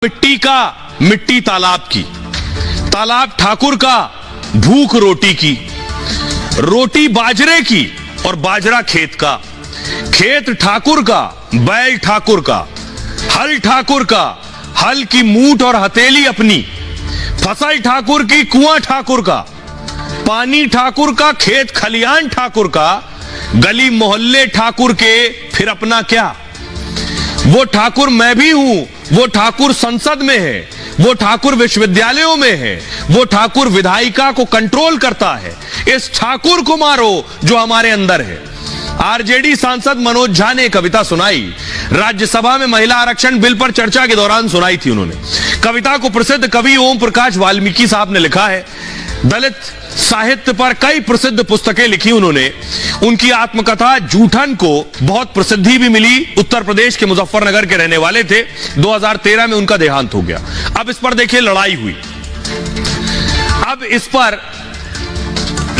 मिट्टी का मिट्टी तालाब की, तालाब ठाकुर का भूख रोटी की, रोटी बाजरे की और बाजरा खेत का, खेत ठाकुर का, बैल ठाकुर का, हल ठाकुर का, हल की मूठ और हथेली अपनी, फसल ठाकुर की, कुआं ठाकुर का, पानी ठाकुर का, खेत खलियान ठाकुर का, गली मोहल्ले ठाकुर के, फिर अपना क्या। वो ठाकुर मैं भी हूं, वो ठाकुर संसद में है, वो ठाकुर विश्वविद्यालयों में है, वो ठाकुर विधायिका को कंट्रोल करता है। इस ठाकुर को मारो जो हमारे अंदर है। आरजेडी सांसद मनोज झा ने कविता सुनाई, राज्यसभा में महिला आरक्षण बिल पर चर्चा के दौरान सुनाई थी उन्होंने। कविता को प्रसिद्ध कवि ओम प्रकाश वाल्मीकि साहब ने लिखा है। दलित साहित्य पर कई प्रसिद्ध पुस्तकें लिखी उन्होंने। उनकी आत्मकथा जूठन को बहुत प्रसिद्धि भी मिली। उत्तर प्रदेश के मुजफ्फरनगर के रहने वाले थे। 2013 में उनका देहांत हो गया। अब इस पर देखिए लड़ाई हुई, अब इस पर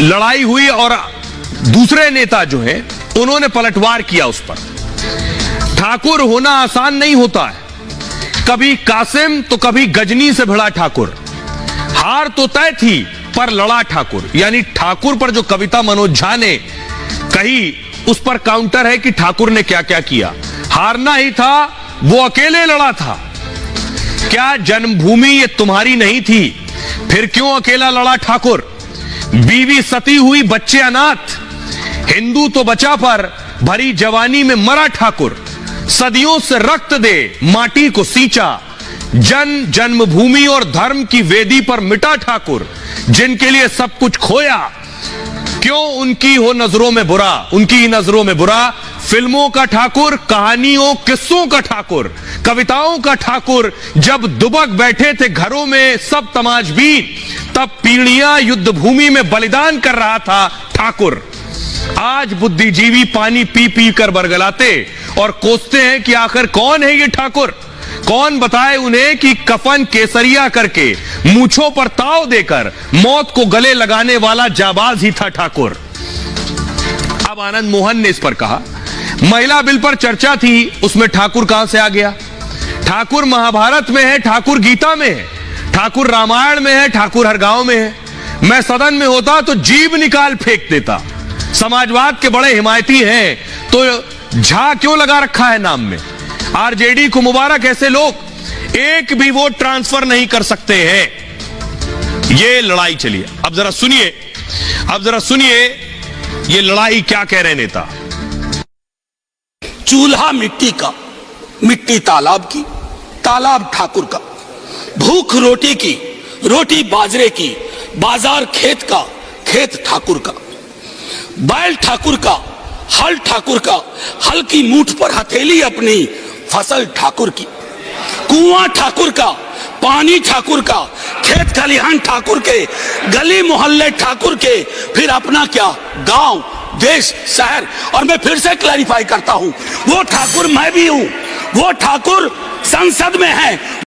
लड़ाई हुई और दूसरे नेता जो हैं उन्होंने पलटवार किया उस पर। ठाकुर होना आसान नहीं होता है, कभी कासिम तो कभी गजनी से भिड़ा ठाकुर। हार तो तय थी पर लड़ा ठाकुर। यानी ठाकुर पर जो कविता मनोज झा ने कही उस पर काउंटर है कि ठाकुर ने क्या क्या किया। हारना ही था, वो अकेले लड़ा था। क्या जन्मभूमि ये तुम्हारी नहीं थी, फिर क्यों अकेला लड़ा ठाकुर। बीवी सती हुई, बच्चे अनाथ, हिंदू तो बचा पर भरी जवानी में मरा ठाकुर। सदियों से रक्त दे माटी को सींचा, जन जन्मभूमि और धर्म की वेदी पर मिटा ठाकुर। जिनके लिए सब कुछ खोया, क्यों उनकी हो नजरों में बुरा, उनकी ही नजरों में बुरा। फिल्मों का ठाकुर, कहानियों किस्सों का ठाकुर, कविताओं का ठाकुर। जब दुबक बैठे थे घरों में सब तमाशबीन, तब पीढ़ियां युद्ध भूमि में बलिदान कर रहा था ठाकुर। आज बुद्धिजीवी पानी पी पी कर बरगलाते और कोसते हैं कि आखिर कौन है ये ठाकुर। कौन बताए उन्हें कि कफन केसरिया करके मूंछों पर ताव देकर मौत को गले लगाने वाला जाबाज ही था ठाकुर। अब आनंद मोहन ने इस पर कहा, महिला बिल पर चर्चा थी, उसमें ठाकुर कहां से आ गया। ठाकुर महाभारत में है, ठाकुर गीता में है, ठाकुर रामायण में है, ठाकुर हर गांव में है। मैं सदन में होता तो जीभ निकाल फेंक देता। समाजवाद के बड़े हिमायती हैं तो झा क्यों लगा रखा है नाम में। आरजेडी को मुबारक, ऐसे लोग एक भी वोट ट्रांसफर नहीं कर सकते हैं। ये लड़ाई चलिए, अब जरा सुनिए ये लड़ाई क्या कह रहे नेता। चूल्हा मिट्टी का, मिट्टी तालाब की, तालाब ठाकुर का। भूख रोटी की, रोटी बाजरे की, बाजार खेत का, खेत ठाकुर का। बैल ठाकुर का, हल ठाकुर का, हल की मूठ पर हथेली अपनी, फसल ठाकुर की। कुआं ठाकुर का, पानी ठाकुर का, खेत खलिहान ठाकुर के, गली मोहल्ले ठाकुर के, फिर अपना क्या, गांव देश शहर। और मैं फिर से क्लैरिफाई करता हूं, वो ठाकुर मैं भी हूं, वो ठाकुर संसद में है